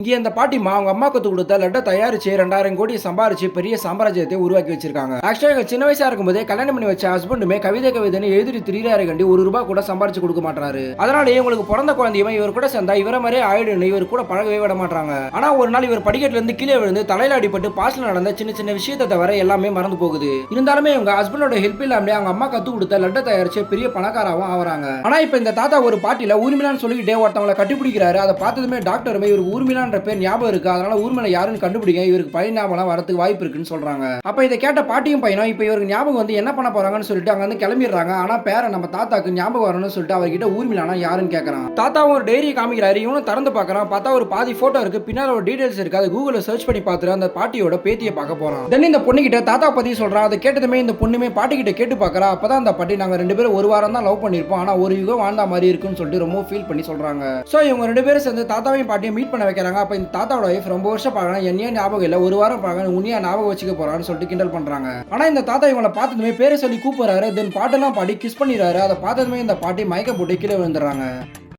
இங்கே அந்த பாட்டிமா அவங்க அம்மா கத்து கொடுத்த லட்டை தயாரிச்சு 2000 கோடி சம்பாரிச்சு பெரிய சாம்ராஜ்யத்தை உருவாக்கி வச்சிருக்காங்க. ஆக்சுவலா சின்ன வயசா இருக்கும்போதே கல்யாணம் பண்ணி வச்ச ஹஸ்பண்டுமே கவிதைன்னு எழுதி திரியாரு கண்டி ₹1 கூட சம்பாரிச்சு கொடுக்க மாட்டாரு. அதனால இவங்களுக்கு பிறந்த குழந்தையுமே இவர் கூட சேர்ந்தா இவர மாதிரியே ஆயிடுன்னு இவர் கூட பழகவே விட மாட்டாங்க. ஆனா ஒரு நாள் இவர் படிக்கட்டுல இருந்து கீழே விழுந்து தலையில அடிபட்டு பாஸ்ல நடந்த சின்ன சின்ன விஷயத்தை தவிர எல்லாமே மறந்து போகுது. இருந்தாலுமே இவங்க ஹஸ்பண்டோட ஹெல்ப் இல்லாமலே அவங்க அம்மா கத்து கொடுத்த லட்டை தயாரிச்சு பெரிய பணக்காராவும் ஆவறாங்க. ஆனா இப்ப இந்த தாத்தா ஒரு பாட்டில ஊர்மிளான்னு சொல்லிக்கிட்டே ஒருத்தவங்களை கட்டிப்பிடிக்கிறாரு. அதை பார்த்ததுமே டாக்டருமே இவருக்கு ஊர்மிளான்ற பேர் ஞாபகம் இருக்கு, அதனால ஊர்மிளா யாருன்னு கண்டுபிடிங்க, இவருக்கு பழைய ஞாபகம் வரதுக்கு வாய்ப்பு இருக்குன்னு சொல்றாங்க. அப்ப இதை கேட்ட பாட்டியும் பையனும் இப்ப இவருக்கு ஞாபகம் வந்து என்ன பண்ண போறாங்கன்னு சொல்லிட்டு அங்க வந்து கிளம்பிடுறாங்க. ஆனா பேர நம்ம தாத்தாக்கு ஞாபகம் வரணும்னு சொல்லிட்டு அவர்கிட்ட ஊர்மிளானா யாருன்னு கேட்கறான். தாத்தாவும் ஒரு டைரி காமிக்கிறாரு. இவனும் திறந்து பார்க்கறான். பார்த்தா ஒரு பாதி போட்டோ இருக்கு, பின்னால ஒரு டீடைல்ஸ் இருக்கு. அது கூகுள்ல சர்ச் பண்ணி பார்த்துட்டு அந்த பாட்டியோட பேத்தியை பார்க்க போறான். தென் இந்த பொண்ணு கிட்ட தாத்தா பத்தி சொல்றான். அதை கேட்டதுமே இந்த பொண்ணுமே பாட்டி கிட்ட கேட்டு பார்க்கறா. அப்பதான் அந்த பாட்டி நாங்க 2 பேரும் ஒரு வாரம் தான் லவ் பண்ணிருப்போம், ஆனா ஒரு யுகம் வாழ்ந்த மாதிரி இருக்குன்னு சொல்லிட்டு ரொம்ப ஃபீல் பண்ணி சொல்றாங்க. சோ இவங்க 2 பேரும் சேர்ந்து தாத்தாவையும் பாட்டியும் மீட் பண்ண வைக்கிறாங்க. அப்ப இந்த தாத்தாவோட வைஃப் ரொம்ப வருஷம் பார்க்கணும், என்னையே ஞாபகம் இல்லை, ஒரு வாரம் பார்க்கணும், உன்னையா ஞாபகம் வச்சுக்க போறான்னு சொல்லிட்டு கிண்டல் பண்றாங்க. ஆனா இந்த தாத்தா இவங்களை பார்த்ததுமே பேரை சொல்லி கூப்பிடுறாரு. தென் பாட்டெல்லாம் பாடி கிஸ் பண்ணிடுறாரு. அதை பார்த்ததுமே இந்த பாட்டி மயக்க போட்டு கீழே விழுந்துடுறாங்க.